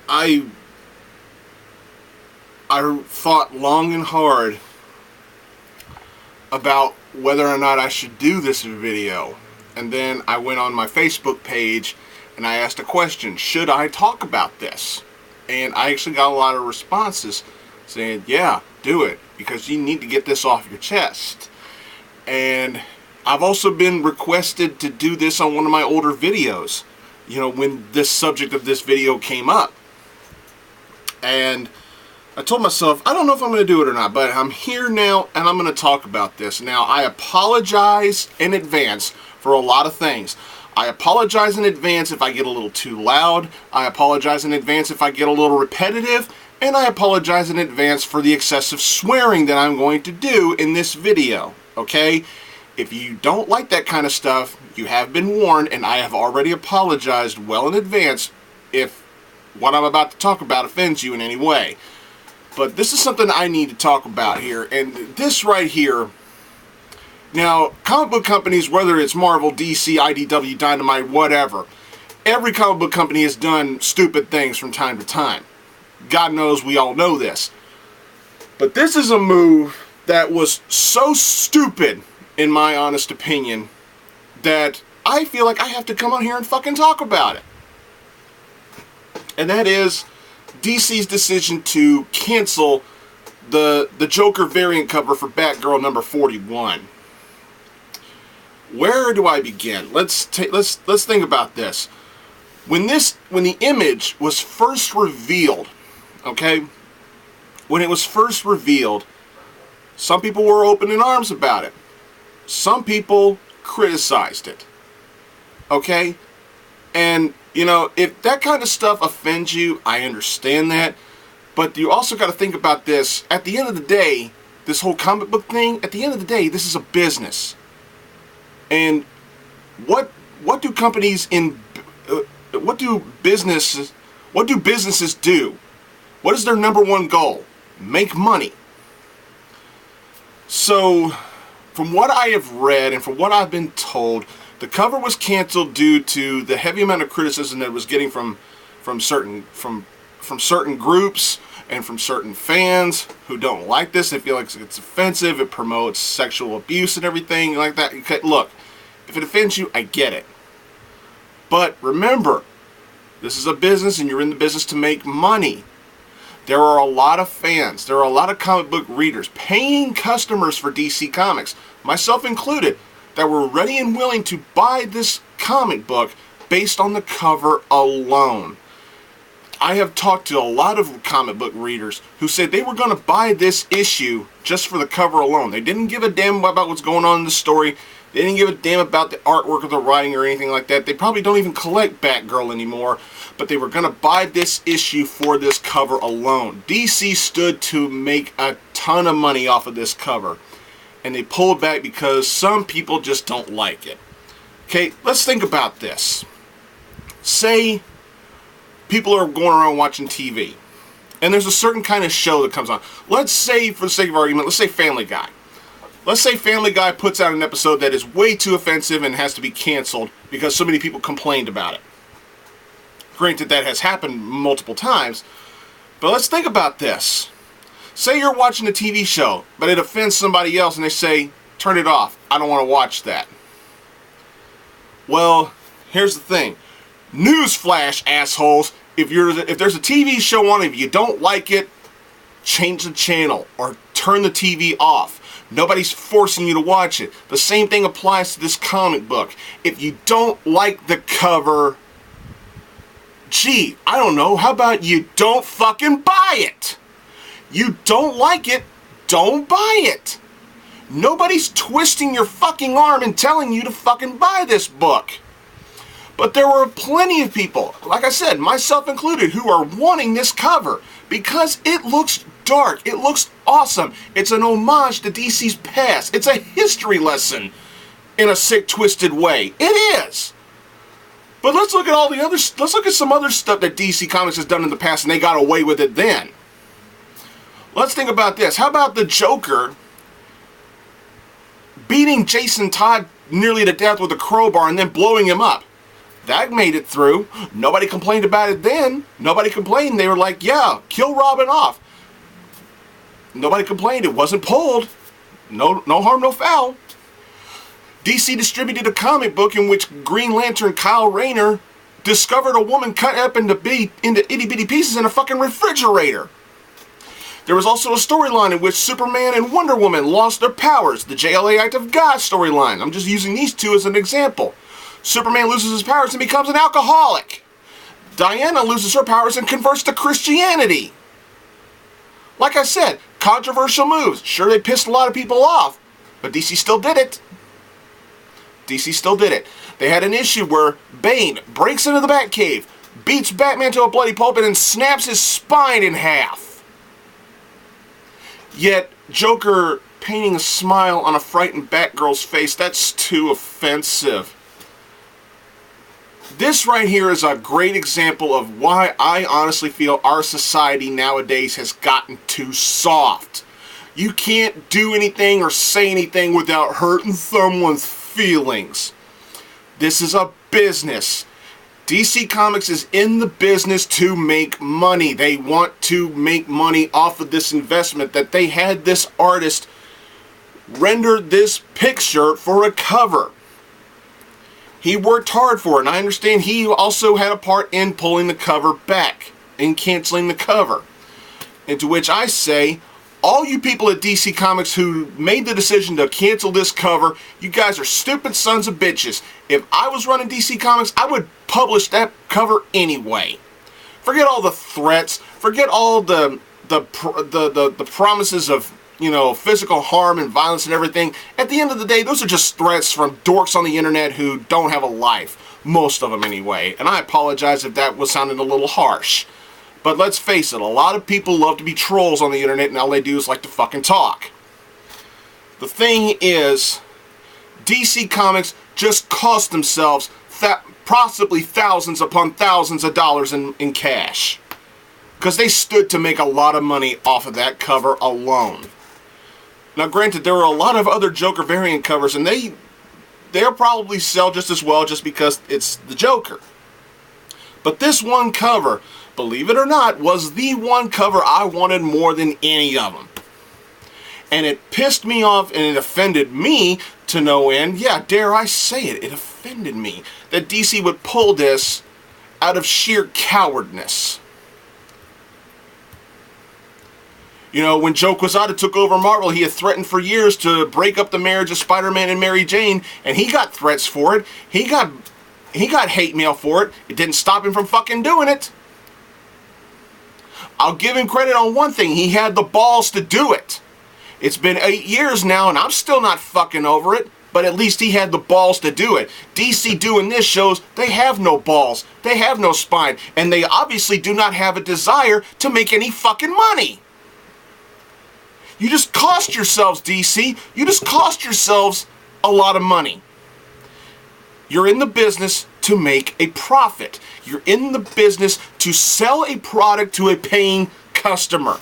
I thought long and hard about whether or not I should do this video. And then I went on my Facebook page and I asked a question, should I talk about this? And I actually got a lot of responses saying, yeah, do it, because you need to get this off your chest. And I've also been requested to do this on one of my older videos, when this subject of this video came up. And I told myself, I don't know if I'm going to do it or not, but I'm here now and I'm going to talk about this. Now, I apologize in advance for a lot of things. I apologize in advance if I get a little too loud. I apologize in advance if I get a little repetitive. And I apologize in advance for the excessive swearing that I'm going to do in this video. Okay? If you don't like that kind of stuff, you have been warned, and I have already apologized well in advance if what I'm about to talk about offends you in any way. But this is something I need to talk about here, and this right here. Now, comic book companies, whether it's Marvel, DC, IDW, Dynamite, whatever, every comic book company has done stupid things from time to time. God knows we all know this. But this is a move that was so stupid, in my honest opinion, that I feel like I have to come on here and fucking talk about it. And that is DC's decision to cancel the Joker variant cover for Batgirl number 41. Where do I begin? Let's think about this. When the image was first revealed, okay? When it was first revealed, some people were open in arms about it. Some people criticized it. Okay? And, if that kind of stuff offends you, I understand that. But you also got to think about this. At the end of the day, this whole comic book thing, at the end of the day, this is a business. And what do companies what do businesses do? What is their number one goal? Make money. So, from what I have read and from what I've been told, the cover was canceled due to the heavy amount of criticism that it was getting from certain groups and from certain fans who don't like this. They feel like it's offensive, it promotes sexual abuse and everything like that. Okay, look, if it offends you, I get it. But remember, this is a business and you're in the business to make money. There are a lot of fans, there are a lot of comic book readers, paying customers for DC Comics, myself included, that were ready and willing to buy this comic book based on the cover alone. I have talked to a lot of comic book readers who said they were going to buy this issue just for the cover alone. They didn't give a damn about what's going on in the story. They didn't give a damn about the artwork or the writing or anything like that. They probably don't even collect Batgirl anymore, but they were going to buy this issue for this cover alone. DC stood to make a ton of money off of this cover, and they pulled back because some people just don't like it. Okay, let's think about this. Say people are going around watching TV, and there's a certain kind of show that comes on. Let's say, for the sake of argument, let's say Family Guy. Let's say Family Guy puts out an episode that is way too offensive and has to be canceled because so many people complained about it. Granted, that has happened multiple times, but let's think about this. Say you're watching a TV show, but it offends somebody else and they say, turn it off, I don't want to watch that. Well, here's the thing. Newsflash, assholes. If there's a TV show on, if you don't like it, change the channel or turn the TV off. Nobody's forcing you to watch it. The same thing applies to this comic book. If you don't like the cover, gee, I don't know, how about you don't fucking buy it? You don't like it, don't buy it. Nobody's twisting your fucking arm and telling you to fucking buy this book. But there were plenty of people, like I said, myself included, who are wanting this cover because it looks dark. It looks awesome. It's an homage to DC's past. It's a history lesson in a sick, twisted way. It is. But let's look at some other stuff that DC Comics has done in the past and they got away with it then. Let's think about this. How about the Joker beating Jason Todd nearly to death with a crowbar and then blowing him up? That made it through. Nobody complained about it then. Nobody complained. They were like, yeah, kill Robin off. Nobody complained. It wasn't pulled. No harm, no foul. DC distributed a comic book in which Green Lantern Kyle Rayner discovered a woman cut up into itty bitty pieces in a fucking refrigerator. There was also a storyline in which Superman and Wonder Woman lost their powers, the JLA Act of God storyline. I'm just using these two as an example. Superman loses his powers and becomes an alcoholic. Diana loses her powers and converts to Christianity. Like I said, controversial moves. Sure, they pissed a lot of people off, but DC still did it. DC still did it. They had an issue where Bane breaks into the Batcave, beats Batman to a bloody pulp, and then snaps his spine in half. Yet, Joker painting a smile on a frightened Batgirl's face, that's too offensive. This right here is a great example of why I honestly feel our society nowadays has gotten too soft. You can't do anything or say anything without hurting someone's feelings. This is a business. DC Comics is in the business to make money. They want to make money off of this investment that they had this artist render this picture for a cover. He worked hard for it, and I understand he also had a part in pulling the cover back and canceling the cover. And to which I say, all you people at DC Comics who made the decision to cancel this cover, you guys are stupid sons of bitches. If I was running DC Comics, I would publish that cover anyway. Forget all the threats. Forget all the promises of, you know, physical harm and violence and everything. At the end of the day, those are just threats from dorks on the internet who don't have a life. Most of them anyway. And I apologize if that was sounding a little harsh. But let's face it, a lot of people love to be trolls on the internet and all they do is like to fucking talk. The thing is, DC Comics just cost themselves possibly thousands upon thousands of dollars in cash. Because they stood to make a lot of money off of that cover alone. Now granted, there are a lot of other Joker variant covers and they'll probably sell just as well just because it's the Joker. But this one cover, believe it or not, was the one cover I wanted more than any of them. And it pissed me off and it offended me to no end. Yeah, dare I say it, it offended me that DC would pull this out of sheer cowardness. You know, when Joe Quesada took over Marvel, he had threatened for years to break up the marriage of Spider-Man and Mary Jane, and he got threats for it. He got hate mail for it. It didn't stop him from fucking doing it. I'll give him credit on one thing. He had the balls to do it. It's been 8 years now, and I'm still not fucking over it, but at least he had the balls to do it. DC doing this shows they have no balls. They have no spine, and they obviously do not have a desire to make any fucking money. You just cost yourselves, DC. You just cost yourselves a lot of money. You're in the business to make a profit. You're in the business to sell a product to a paying customer.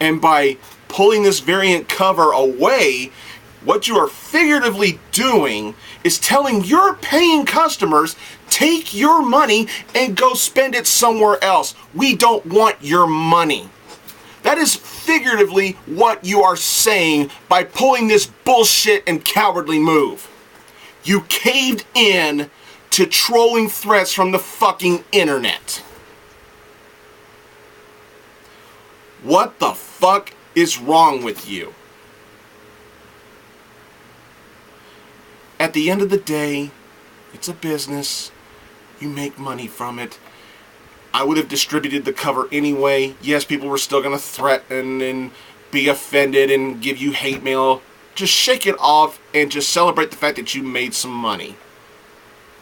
And by pulling this variant cover away, what you are figuratively doing is telling your paying customers, take your money and go spend it somewhere else. We don't want your money. That is figuratively what you are saying by pulling this bullshit and cowardly move. You caved in to trolling threats from the fucking internet. What the fuck is wrong with you? At the end of the day, it's a business. You make money from it. I would have distributed the cover anyway. Yes, people were still going to threaten and be offended and give you hate mail. Just shake it off and just celebrate the fact that you made some money.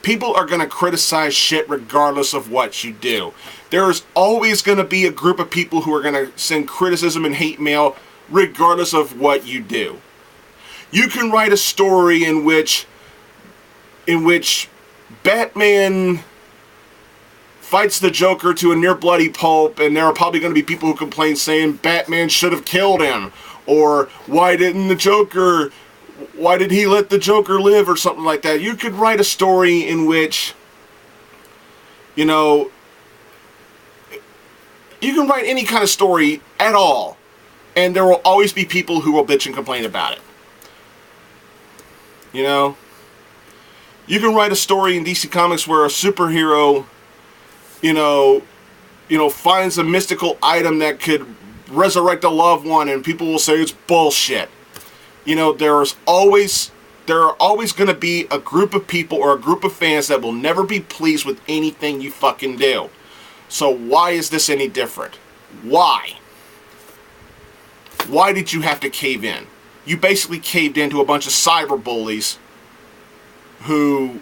People are going to criticize shit regardless of what you do. There's always going to be a group of people who are going to send criticism and hate mail regardless of what you do. You can write a story in which Batman fights the Joker to a near bloody pulp, and there are probably going to be people who complain saying Batman should have killed him, or why didn't the Joker why did he let the Joker live or something like that. You could write a story in which, you know, you can write any kind of story at all, and there will always be people who will bitch and complain about it. You know, you can write a story in DC Comics where a superhero, you know, finds a mystical item that could resurrect a loved one, and people will say it's bullshit. You know, there are always going to be a group of people or a group of fans that will never be pleased with anything you fucking do. So why is this any different? Why? Why did you have to cave in? You basically caved into a bunch of cyber bullies who,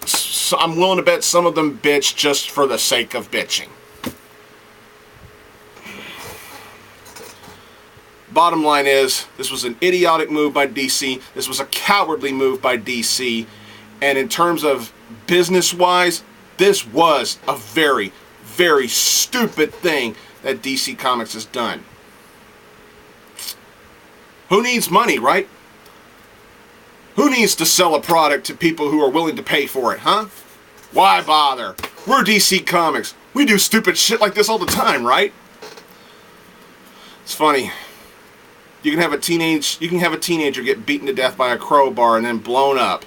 so I'm willing to bet some of them bitch just for the sake of bitching. Bottom line is, this was an idiotic move by DC. This was a cowardly move by DC. And in terms of business-wise, this was a very, very stupid thing that DC Comics has done. Who needs money, right? Who needs to sell a product to people who are willing to pay for it, huh? Why bother? We're DC Comics. We do stupid shit like this all the time, right? It's funny. You can have a teenager get beaten to death by a crowbar and then blown up.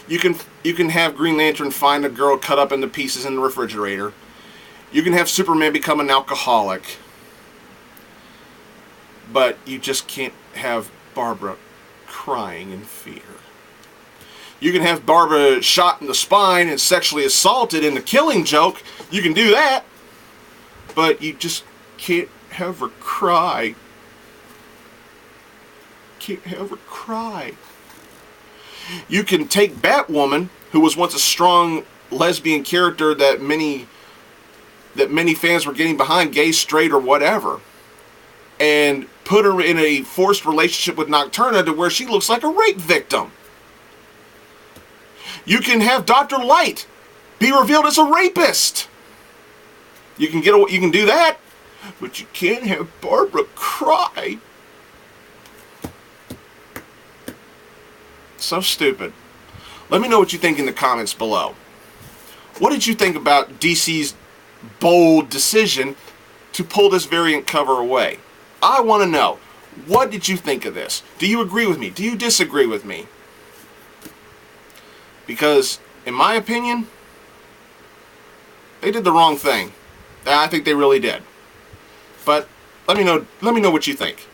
You can have Green Lantern find a girl cut up into pieces in the refrigerator. You can have Superman become an alcoholic. But you just can't have Barbara crying in fear. You can have Barbara shot in the spine and sexually assaulted in The Killing Joke. You can do that. But you just can't have her cry. Can't have her cry. You can take Batwoman, who was once a strong lesbian character that many fans were getting behind, gay, straight, or whatever, and put her in a forced relationship with Nocturna to where she looks like a rape victim. You can have Dr. Light be revealed as a rapist. You can do that, but you can't have Barbara cry. So stupid. Let me know what you think in the comments below. What did you think about DC's bold decision to pull this variant cover away? I want to know. What did you think of this? Do you agree with me? Do you disagree with me? Because, in my opinion, they did the wrong thing. I think they really did. But let me know what you think.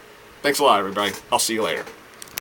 Thanks a lot, everybody. I'll see you later.